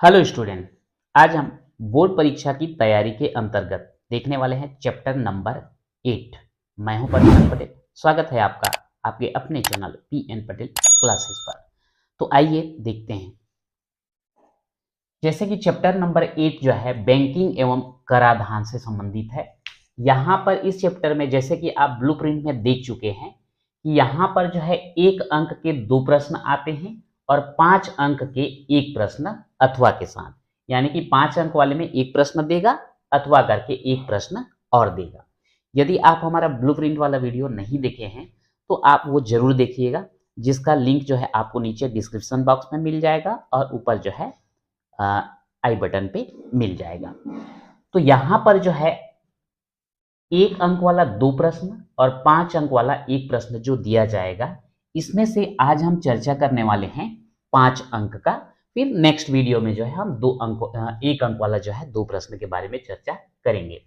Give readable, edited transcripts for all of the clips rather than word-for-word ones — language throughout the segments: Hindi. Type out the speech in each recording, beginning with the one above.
Hello student. आज हम बोर्ड परीक्षा की तैयारी के अंतर्गत देखने वाले हैं चैप्टर नंबर 8। मैं हूं परेश पटेल। स्वागत है आपका आपके अपने चैनल पीएन पटेल क्लासेस पर। तो आइए देखते हैं। जैसे कि चैप्टर नंबर 8 जो है बैंकिंग एवं कराधान से संबंधित है। यहाँ पर इस चैप्टर में जैसे कि आप ब्लूप्रिंट में देख चुके हैं कि यहाँ पर जो है 1 अंक के 2 प्रश्न आते हैं और 5 अंक के 1 प्रश्न अथवा के साथ, यानी कि 5 अंक वाले में 1 प्रश्न देगा, अथवा करके 1 प्रश्न और देगा। यदि आप हमारा ब्लूप्रिंट वाला वीडियो नहीं देखे हैं तो आप वो जरूर देखिएगा, जिसका लिंक जो है आपको नीचे डिस्क्रिप्शन बॉक्स में मिल जाएगा और ऊपर जो है आई बटन पे मिल जाएगा। तो यहां पर जो है 1 अंक वाला 2 प्रश्न और 5 अंक वाला 1 प्रश्न जो दिया जाएगा, इसमें से आज हम चर्चा करने वाले हैं 5 अंक का। फिर नेक्स्ट वीडियो में जो है हम 1 अंक वाला जो है 2 प्रश्न के बारे में चर्चा करेंगे।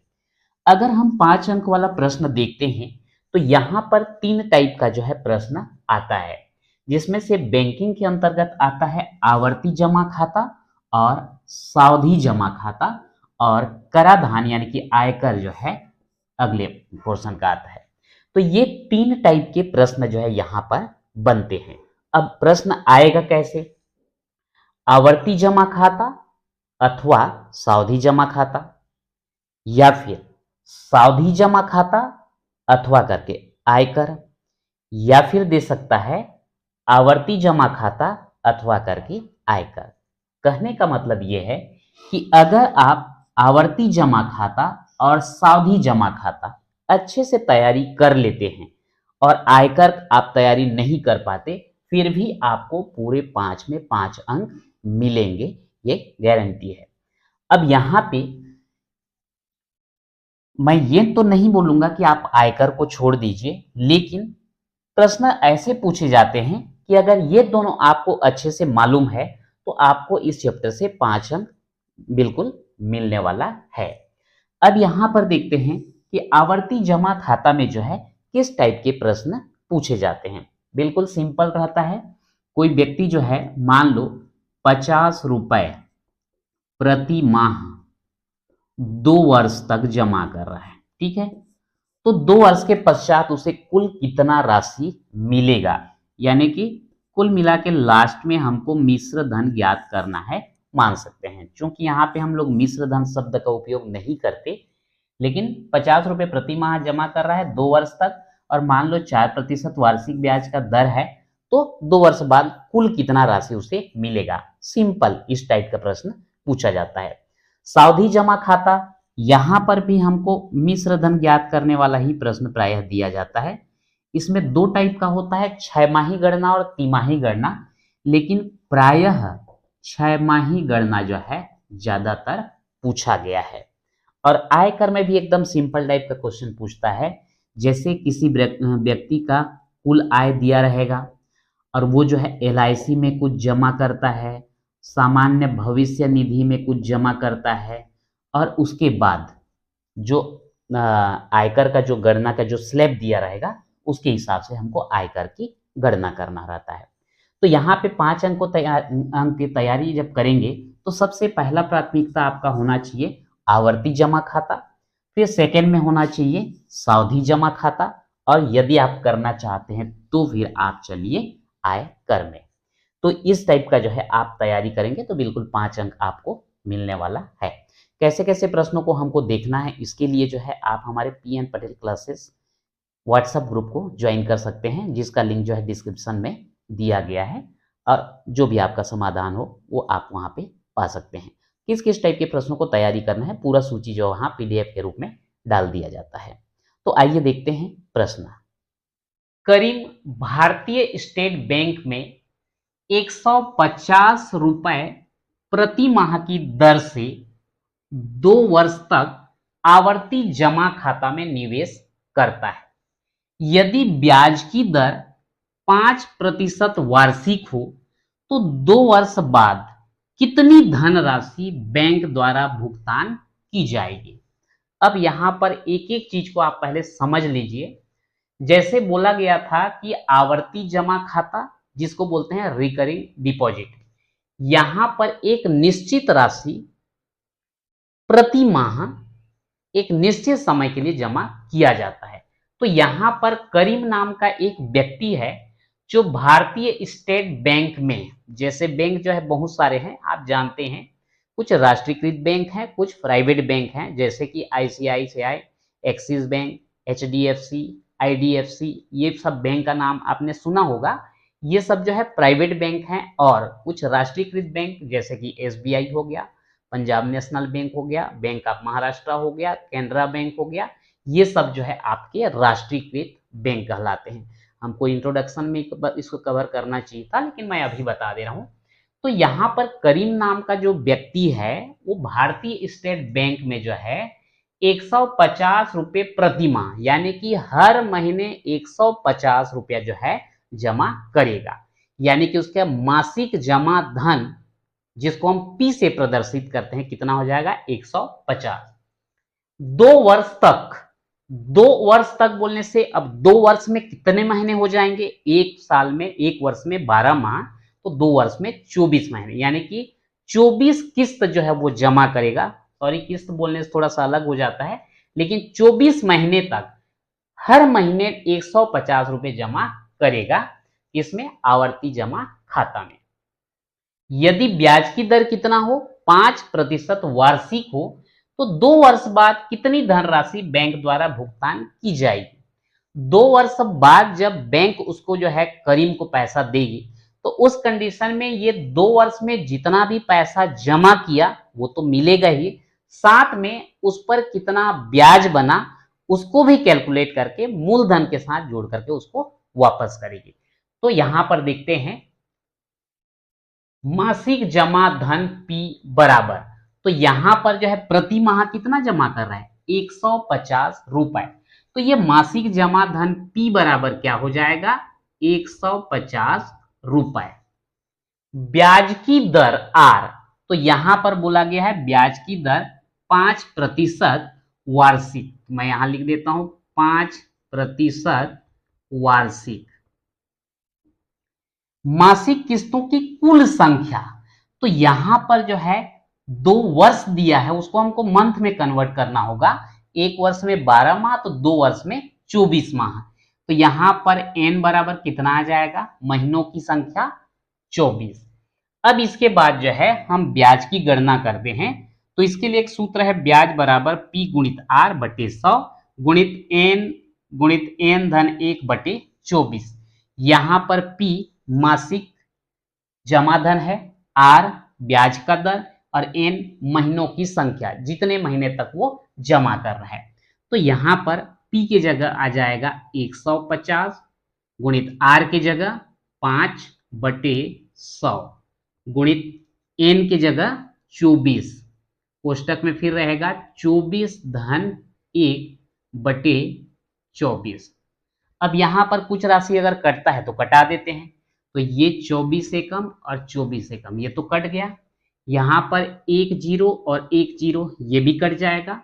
अगर हम 5 अंक वाला प्रश्न देखते हैं तो यहाँ पर 3 टाइप का जो है प्रश्न आता है, जिसमें से बैंकिंग के अंतर्गत आता है आवर्ती जमा खाता और सावधि जमा खाता, और कराधान यानी कि आयकर जो है अगले पोर्शन का आता है। तो ये 3 टाइप के प्रश्न जो है यहाँ पर बनते हैं। अब प्रश्न आएगा कैसे? आवर्ती जमा खाता अथवा सावधि जमा खाता, या फिर सावधि जमा खाता अथवा करके आयकर, या फिर दे सकता है आवर्ती जमा खाता अथवा करके आयकर। कहने का मतलब यह है कि अगर आप आवर्ती जमा खाता और सावधि जमा खाता अच्छे से तैयारी कर लेते हैं और आयकर आप तैयारी नहीं कर पाते, फिर भी आपको पूरे 5 में 5 अंक मिलेंगे, ये गारंटी है। अब यहां पे मैं ये तो नहीं बोलूंगा कि आप आयकर को छोड़ दीजिए, लेकिन प्रश्न ऐसे पूछे जाते हैं कि अगर ये दोनों आपको अच्छे से मालूम है तो आपको इस चैप्टर से 5 अंक बिल्कुल मिलने वाला है। अब यहां पर देखते हैं कि आवर्ती जमा खाता में जो है किस टाइप के प्रश्न पूछे जाते हैं। बिल्कुल सिंपल रहता है। कोई व्यक्ति जो है मान लो 50 रुपए प्रति माह 2 वर्ष तक जमा कर रहा है, ठीक है। तो 2 वर्ष के पश्चात उसे कुल कितना राशि मिलेगा, यानी कि कुल मिला के लास्ट में हमको मिश्र धन ज्ञात करना है, मान सकते हैं। क्योंकि यहाँ पे हम लोग मिश्र धन शब्द का उपयोग नहीं करते, लेकिन 50 रुपए प्रति माह जमा कर रहा है 2 वर्ष तक, और मान लो 4% वार्षिक ब्याज का दर है, तो 2 वर्ष बाद कुल कितना राशि उसे मिलेगा। सिंपल इस टाइप का प्रश्न पूछा जाता है। सावधि जमा खाता, यहां पर भी हमको मिश्र धन ज्ञात करने वाला ही प्रश्न प्रायः दिया जाता है। इसमें 2 टाइप का होता है, 6 माही गणना और तिमाही गणना, लेकिन प्रायः 6 माही गणना जो है ज्यादातर पूछा गया है। और आयकर में भी एकदम सिंपल टाइप का क्वेश्चन पूछता है, जैसे किसी व्यक्ति का कुल आय दिया रहेगा और वो जो है एलआईसी में कुछ जमा करता है, सामान्य भविष्य निधि में कुछ जमा करता है, और उसके बाद जो आयकर का जो गणना का जो स्लैब दिया रहेगा उसके हिसाब से हमको आयकर की गणना करना रहता है। तो यहाँ पे 5 अंक की तैयारी जब करेंगे तो सबसे पहला प्राथमिकता आपका होना चाहिए आवर्ती जमा खाता, फिर सेकंड में होना चाहिए सावधि जमा खाता, और यदि आप करना चाहते हैं तो फिर आप चलिए आयकर में। तो इस टाइप का जो है आप तैयारी करेंगे तो बिल्कुल 5 अंक आपको मिलने वाला है। कैसे कैसे प्रश्नों को हमको देखना है, इसके लिए जो है आप हमारे PN Patel classes WhatsApp group को ज्वाइन कर सकते हैं, जिसका लिंक जो है डिस्क्रिप्शन में दिया गया है, और जो भी आपका समाधान हो वो आप वहाँ पे पा सकते हैं। किस किस टाइप के प्रश्नों को तैयारी करना है, पूरा सूची जो वहाँ पीडीएफ के रूप में डाल दिया जाता है। तो आइए देखते हैं प्रश्न। करीब भारतीय स्टेट बैंक में 150 रुपए प्रति माह की दर से 2 वर्ष तक आवर्ती जमा खाता में निवेश करता है। यदि ब्याज की दर 5% वार्षिक हो तो 2 वर्ष बाद कितनी धनराशि बैंक द्वारा भुगतान की जाएगी। अब यहां पर एक एक चीज को आप पहले समझ लीजिए। जैसे बोला गया था कि आवर्ती जमा खाता जिसको बोलते हैं रिकरिंग डिपॉजिट, यहां पर एक निश्चित राशि प्रति माह एक निश्चित समय के लिए जमा किया जाता है। तो यहां पर करीम नाम का एक व्यक्ति है जो भारतीय स्टेट बैंक में, जैसे बैंक जो है बहुत सारे हैं आप जानते हैं, कुछ राष्ट्रीयकृत बैंक हैं, कुछ प्राइवेट बैंक हैं, जैसे कि ICICI, axis bank, HDFC, IDFC, ये सब बैंक का नाम आपने सुना होगा। ये सब जो है प्राइवेट बैंक हैं। और कुछ राष्ट्रीयकृत बैंक जैसे कि एसबीआई हो गया, पंजाब नेशनल बैंक हो गया, बैंक ऑफ महाराष्ट्र हो गया, कैनरा बैंक हो गया, ये सब जो है आपके राष्ट्रीयकृत बैंक कहलाते हैं। हमको इंट्रोडक्शन में इसको कवर करना चाहिए था, लेकिन मैं अभी बता दे रहा हूं। तो यहाँ पर करीम नाम का जो व्यक्ति है वो भारतीय स्टेट बैंक में जो है 150 रुपये प्रति माह, यानी कि हर महीने 150 रुपया जो है जमा करेगा। यानी कि उसका मासिक जमा धन, जिसको हम पी से प्रदर्शित करते हैं, कितना हो जाएगा 150। 2 वर्ष तक, 2 वर्ष तक बोलने से अब 2 वर्ष में कितने महीने हो जाएंगे, एक साल में, एक वर्ष में 12 माह, तो 2 वर्ष में 24 महीने, यानी कि 24 किस्त जो है वो जमा करेगा। सॉरी, किस्त बोलने से थोड़ा सा अलग हो जाता है, लेकिन 24 महीने तक हर महीने 150 रुपये जमा करेगा, इसमें आवर्ती जमा खाता में। यदि ब्याज की दर कितना हो, 5% वार्षिक हो, तो 2 वर्ष बाद कितनी धनराशि बैंक द्वारा भुगतान की जाएगी। 2 वर्ष बाद जब बैंक उसको जो है करीम को पैसा देगी, तो उस कंडीशन में ये 2 वर्ष में जितना भी पैसा जमा किया वो तो मिलेगा ही, साथ में उस पर कितना ब्याज बना उसको भी कैलकुलेट करके मूलधन के साथ जोड़ करके उसको वापस करेगी। तो यहां पर देखते हैं मासिक जमा धन पी बराबर, तो यहां पर जो है प्रति माह कितना जमा कर रहा है, 150 रुपए। तो ये मासिक जमा धन पी बराबर क्या हो जाएगा, 150 रुपए। ब्याज की दर आर, तो यहां पर बोला गया है ब्याज की दर 5% वार्षिक, मैं यहां लिख देता हूं 5% वार्षिक। मासिक किस्तों की कुल संख्या, तो यहां पर जो है 2 वर्ष दिया है उसको हमको मंथ में कन्वर्ट करना होगा। एक वर्ष में 12 माह, तो 2 वर्ष में 24 माह। तो यहां पर n बराबर कितना आ जाएगा, महीनों की संख्या 24। अब इसके बाद जो है हम ब्याज की गणना करते हैं। तो इसके लिए एक सूत्र है, ब्याज बराबर P गुणित R बटे 100 गुणित n धन 1 बटे 24। यहां पर P मासिक जमा धन है, R ब्याज का दर और n महीनों की संख्या, जितने महीने तक वो जमा कर रहा है। तो यहां पर P की जगह आ जाएगा 150 गुणित R की जगह 5 बटे 100 गुणित n की जगह 24, कोष्टक में फिर रहेगा 24 धन 1 बटे 24। अब यहां पर कुछ राशि अगर कटता है तो कटा देते हैं। तो ये 24 से कम और 24 से कम, ये तो कट गया। यहां पर 1 जीरो और 1 जीरो ये भी कट जाएगा।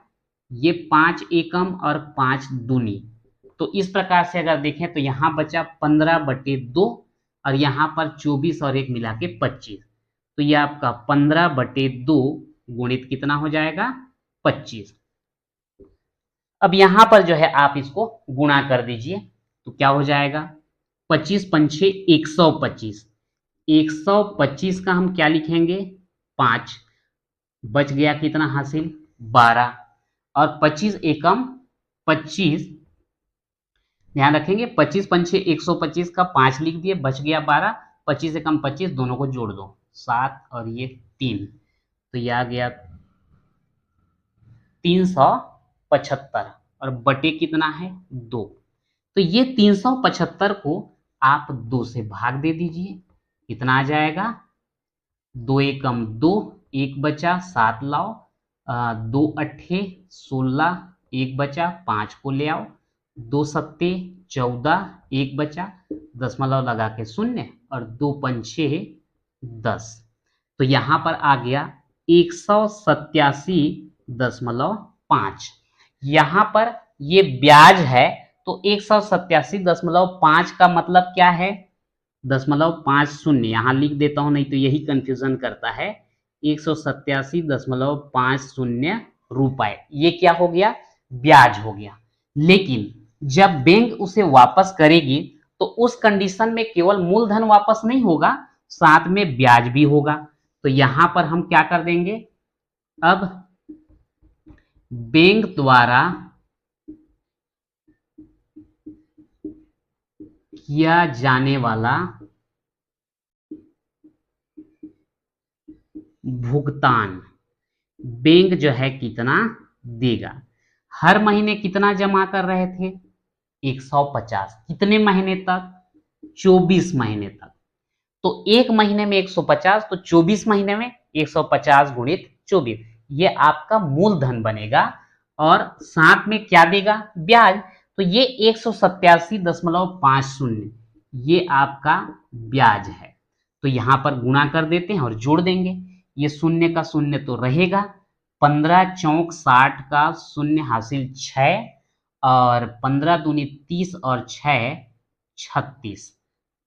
ये 5 एकम और 5 दूनी, तो इस प्रकार से अगर देखें तो यहां बचा 15 बटे 2 और यहां पर 24 और 1 मिला के 25। तो ये आपका 15 बटे 2 गुणित कितना हो जाएगा, 25। अब यहां पर जो है आप इसको गुणा कर दीजिए, तो क्या हो जाएगा, 25 पंछे 125, 125 का हम क्या लिखेंगे 5, बच गया कितना हासिल 12, और 25 एकम 25, ध्यान रखेंगे 25 पंछे 125 का 5 लिख दिए, बच गया 12, 25 एकम 25, दोनों को जोड़ दो 7 और ये 3, तो ये आ गया 375 और बटे कितना है 2। तो ये 375 को आप 2 से भाग दे दीजिए, कितना आ जाएगा, 2 एकम 2, 1 बचा, 7 लाओ, 2 अट्ठे 16, 1 बचा, 5 को ले आओ, 2 सत्ते 14, 1 बचा, दशमलव लगा के 0 और 2 पंछे 10। तो यहां पर आ गया 187.5। यहां पर ये ब्याज है, तो 187.5 का मतलब क्या है, 187.50 यहाँ लिख देता हूं, नहीं तो यही कंफ्यूजन करता है। 187.50 रुपए, ये क्या हो गया, ब्याज हो गया। लेकिन जब बैंक उसे वापस करेगी तो उस कंडीशन में केवल मूलधन वापस नहीं होगा, साथ में ब्याज भी होगा। तो यहां पर हम क्या कर देंगे, अब बैंक द्वारा किया जाने वाला भुगतान बैंक जो है कितना देगा। हर महीने कितना जमा कर रहे थे, 150। कितने महीने तक, 24 महीने तक। तो एक महीने में 150, तो 24 महीने में 150 गुणित 24, ये आपका मूलधन बनेगा और साथ में क्या देगा, ब्याज। तो ये 187.50 ये आपका ब्याज है। तो यहां पर गुणा कर देते हैं और जोड़ देंगे, ये शून्य का शून्य तो रहेगा, 15 चौक 60 का शून्य हासिल 6, और 15 दूनी 30 और 6 36,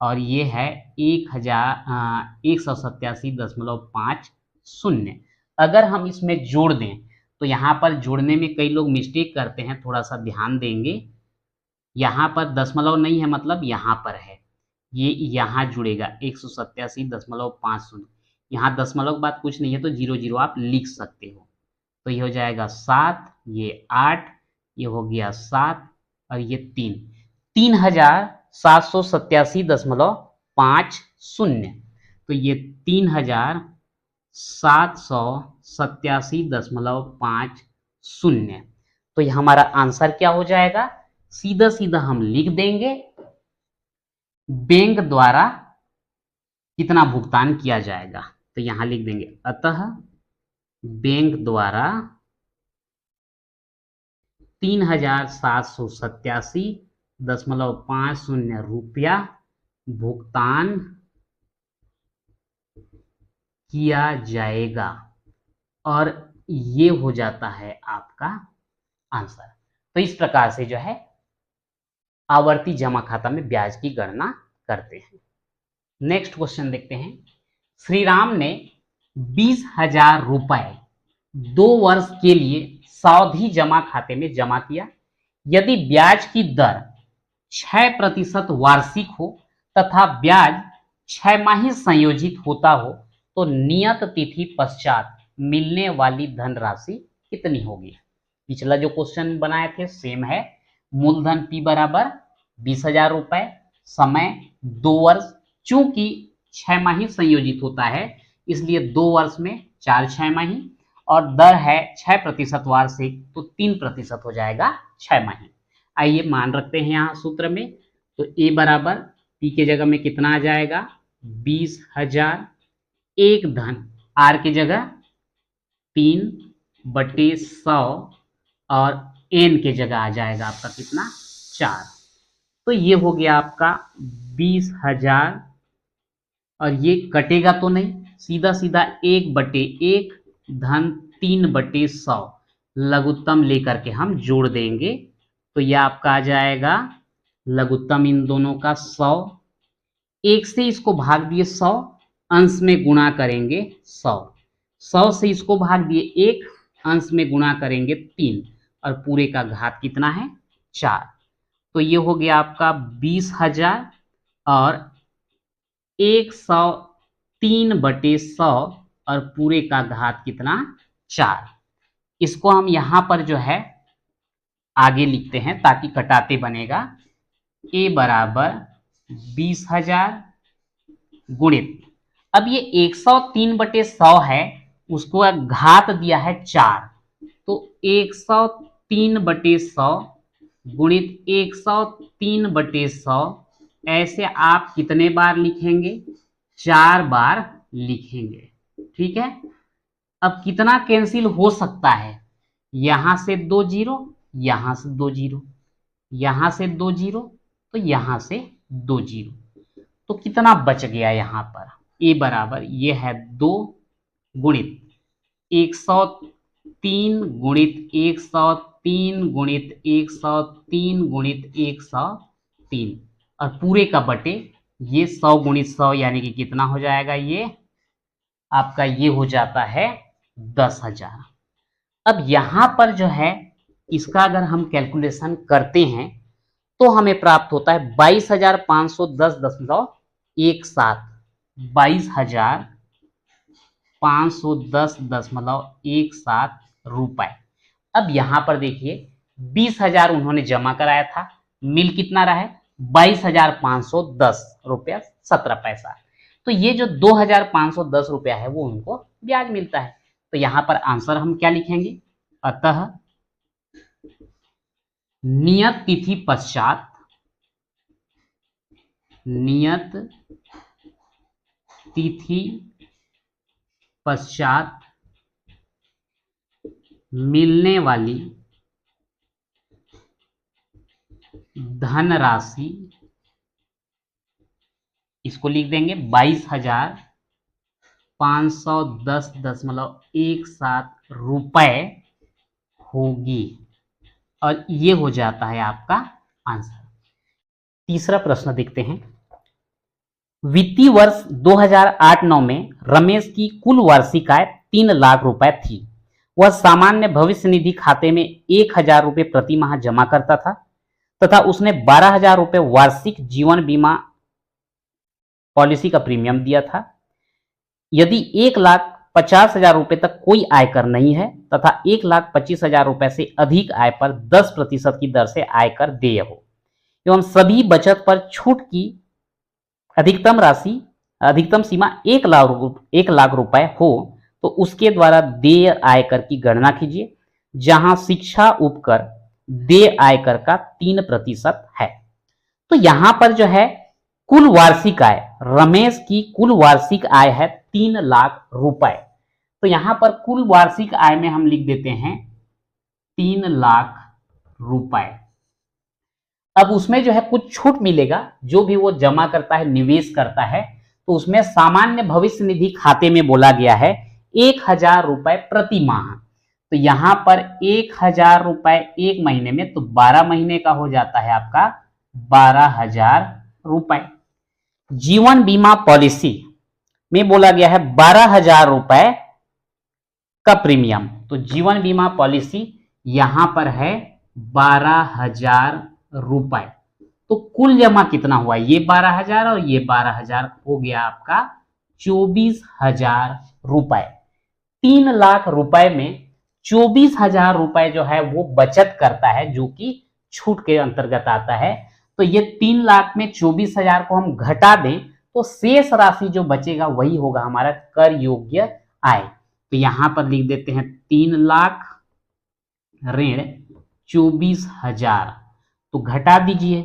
और ये है 187.50। अगर हम इसमें जोड़ दें तो यहाँ पर जोड़ने में कई लोग मिस्टेक करते हैं, थोड़ा सा ध्यान देंगे। यहाँ पर दशमलव नहीं है, मतलब यहाँ पर है, ये यहाँ जुड़ेगा 187.50। यहाँ दशमलव के बाद कुछ नहीं है तो 00 आप लिख सकते हो। तो ये हो जाएगा 7, ये 8, ये हो गया 7, और ये 3,787.50। तो ये 3,787.50। तो ये हमारा आंसर क्या हो जाएगा, सीधा सीधा हम लिख देंगे बैंक द्वारा कितना भुगतान किया जाएगा। तो यहां लिख देंगे, अतः बैंक द्वारा 3,787.50 रुपया भुगतान किया जाएगा, और ये हो जाता है आपका आंसर। तो इस प्रकार से जो है आवर्ती जमा खाता में ब्याज की गणना करते हैं। नेक्स्ट क्वेश्चन देखते हैं। श्री राम ने 20,000 रुपए 2 वर्ष के लिए सावधि जमा खाते में जमा किया। यदि ब्याज की दर 6% वार्षिक हो तथा ब्याज 6 माही संयोजित होता हो तो नियत तिथि पश्चात मिलने वाली धनराशि कितनी होगी। पिछला जो क्वेश्चन बनाए थे सेम है। मूलधन P बराबर 20,000 रुपए, समय 2 वर्ष, चूंकि 6 माही संयोजित होता है इसलिए 2 वर्ष में 4 6 माही, और दर है 6% वार्षिक, तो 3% हो जाएगा 6 माही। आइए मान रखते हैं यहाँ सूत्र में। तो A बराबर P के जगह में कितना आ जाएगा, 20,000, एक धन R की जगह 3/100, और N के जगह आ जाएगा आपका कितना, 4। तो ये हो गया आपका 20,000, और ये कटेगा तो नहीं, सीधा सीधा 1/1 धन 3/100 लघुत्तम लेकर के हम जोड़ देंगे। तो यह आपका आ जाएगा लघुत्तम इन दोनों का 100, 1 से इसको भाग दिए 100, अंश में गुणा करेंगे 100, 100 से इसको भाग दिए 1, अंश में गुणा करेंगे 3, और पूरे का घात कितना है, 4। तो ये हो गया आपका 20,000 और 103/100, और पूरे का घात कितना, 4। इसको हम यहां पर जो है आगे लिखते हैं ताकि कटाते बनेगा। A बराबर 20,000 गुणित, अब ये 103/100 है, उसको घात दिया है 4, तो 103/100 गुणित 103/100, ऐसे आप कितने बार लिखेंगे, 4 बार लिखेंगे। ठीक है। अब कितना कैंसिल हो सकता है, यहां से 2 जीरो, यहां से 2 जीरो, यहां से 2 जीरो, तो यहां से 2 जीरो, तो कितना बच गया यहां पर। A बराबर ये है 2 गुणित 103 गुणित 103 गुणित 103 गुणित 103, और पूरे का बटे ये 100 गुणित 100 यानी कि कितना हो जाएगा, ये आपका ये हो जाता है 10,000। अब यहां पर जो है इसका अगर हम कैलकुलेशन करते हैं तो हमें प्राप्त होता है 22,510.17, 22,510.17 रुपए। अब यहां पर देखिए 20,000 उन्होंने जमा कराया था, मिल कितना रहा है 22,510 रुपया 17 पैसा। तो ये जो 2,510 रुपया है वो उनको ब्याज मिलता है। तो यहां पर आंसर हम क्या लिखेंगे, अतः नियत तिथि पश्चात, नियत तिथि पश्चात मिलने वाली धनराशि, इसको लिख देंगे 22,510.17 रुपए होगी, और ये हो जाता है आपका आंसर। तीसरा प्रश्न देखते हैं। वित्तीय वर्ष 2008-9 में रमेश की कुल वार्षिक आय 3 लाख रुपए थी। वह सामान्य भविष्य निधि खाते में 1,000 रुपए प्रति माह जमा करता था तथा उसने 12,000 रुपए वार्षिक जीवन बीमा पॉलिसी का प्रीमियम दिया था। यदि 1,50,000 रुपए तक कोई आयकर नहीं है तथा 1,25,000 रुपए से अधिक आय पर 10% की दर से आयकर देय हो एवं सभी बचत पर छूट की अधिकतम सीमा 1,00,000 रुपए हो तो उसके द्वारा देय आयकर की गणना कीजिए, जहां शिक्षा उपकर देय आयकर का 3% है। तो यहां पर जो है कुल वार्षिक आय, रमेश की कुल वार्षिक आय है 3 लाख रुपए। तो यहां पर कुल वार्षिक आय में हम लिख देते हैं 3 लाख रुपए। अब उसमें जो है कुछ छूट मिलेगा, जो भी वो जमा करता है, निवेश करता है, तो उसमें सामान्य भविष्य निधि खाते में बोला गया है 1,000 रुपए प्रति माह। तो यहां पर 1,000 रुपए एक महीने में, तो 12 महीने का हो जाता है आपका 12,000 रुपए। जीवन बीमा पॉलिसी में बोला गया है 12,000 रुपए का प्रीमियम। तो जीवन बीमा पॉलिसी यहां पर है 12,000 रुपए। तो कुल जमा कितना हुआ, ये 12,000 और ये 12,000 हो गया आपका 24,000 रुपए। 3 लाख रुपए में 24,000 रुपए जो है वो बचत करता है, जो कि छूट के अंतर्गत आता है। तो ये 3 लाख में 24,000 को हम घटा दें तो शेष राशि जो बचेगा वही होगा हमारा कर योग्य आय। तो यहां पर लिख देते हैं 3 लाख ऋण 24,000। तो घटा दीजिए,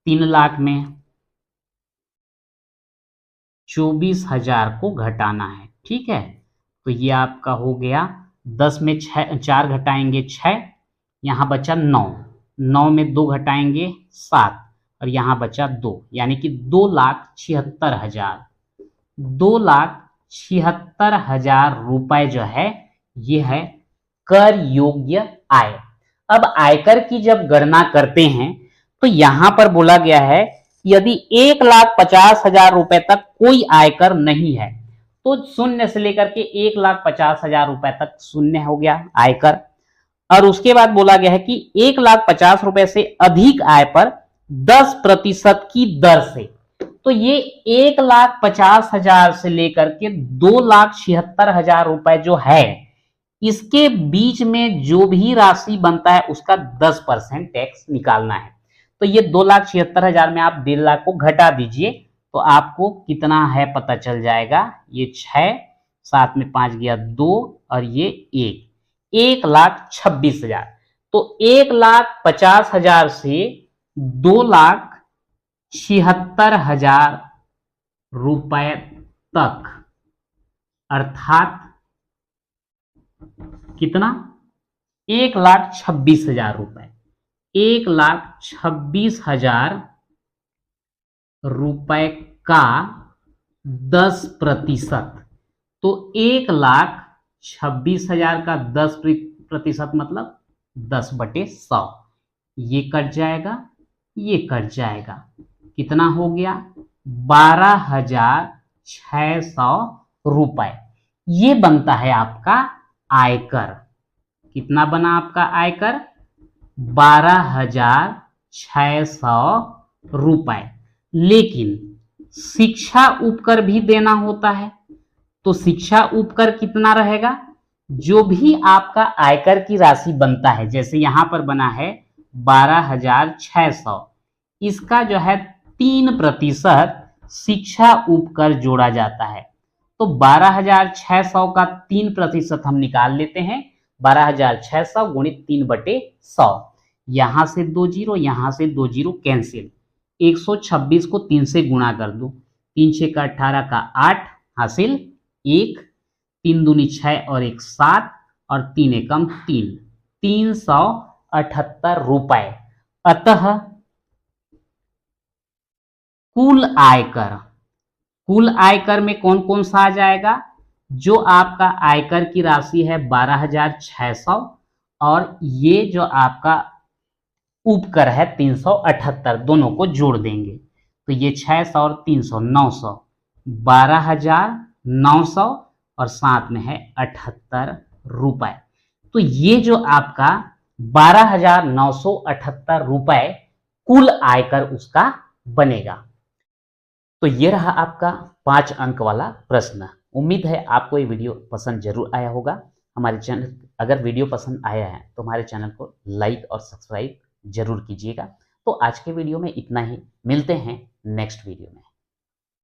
3 लाख में 24,000 को घटाना है, ठीक है। तो ये आपका हो गया 10 में 4 घटाएंगे 6, यहां बचा 9, 9 में 2 घटाएंगे 7 और यहां बचा 2, यानी कि 2,76,000। 2,76,000 रुपए जो है ये है कर योग्य आय। अब आयकर की जब गणना करते हैं तो यहां पर बोला गया है यदि 1,50,000 रुपए तक कोई आयकर नहीं है तो शून्य से लेकर के 1,50,000 रुपए तक शून्य हो गया आयकर। और उसके बाद बोला गया है कि 1,50,000 रुपए से अधिक आय पर 10% की दर से। तो ये 1,50,000 से लेकर के 2,76,000 रुपए जो है, इसके बीच में जो भी राशि बनता है उसका 10% टैक्स निकालना है। तो ये 2,76,000 में आप 1.5 लाख को घटा दीजिए तो आपको कितना है पता चल जाएगा। ये 6, 7 में 5 गया 2 और ये 1,26,000। तो 1,50,000 से 2,76,000 रुपए तक, अर्थात कितना, 1,26,000 रुपए, 1,26,000 रुपए का 10%। तो 1,26,000 का 10% मतलब 10/100। ये कट जाएगा, ये कट जाएगा, कितना हो गया 12,600 रुपए। ये बनता है आपका आयकर। कितना बना आपका आयकर? 12,600 रुपए। लेकिन शिक्षा उपकर भी देना होता है, तो शिक्षा उपकर कितना रहेगा? जो भी आपका आयकर की राशि बनता है, जैसे यहां पर बना है 12,600, इसका जो है 3% शिक्षा उपकर जोड़ा जाता है। तो 12,600 का 3% हम निकाल लेते हैं। 12,600 गुणित 3/100। यहां से 2 जीरो, यहां से 2 जीरो कैंसिल। 126 को 3 से गुणा कर दो। 3 6 का 18 का 8 हासिल 1, 3 दूनी 6 और 1 7 और 3 एकम 3, 378 रुपए। अतः कुल आयकर में कौन कौन सा आ जाएगा? जो आपका आयकर की राशि है 12,600 और ये जो आपका उपकर है 378, दोनों को जोड़ देंगे तो ये 600 और 300 900, 12,900 और साथ में है 78 रुपए। तो ये जो आपका 12,978 रुपए कुल आयकर उसका बनेगा। तो ये रहा आपका 5 अंक वाला प्रश्न। उम्मीद है आपको ये वीडियो पसंद जरूर आया होगा। हमारे चैनल, अगर वीडियो पसंद आया है तो हमारे चैनल को लाइक और सब्सक्राइब जरूर कीजिएगा। तो आज के वीडियो में इतना ही, मिलते हैं नेक्स्ट वीडियो में।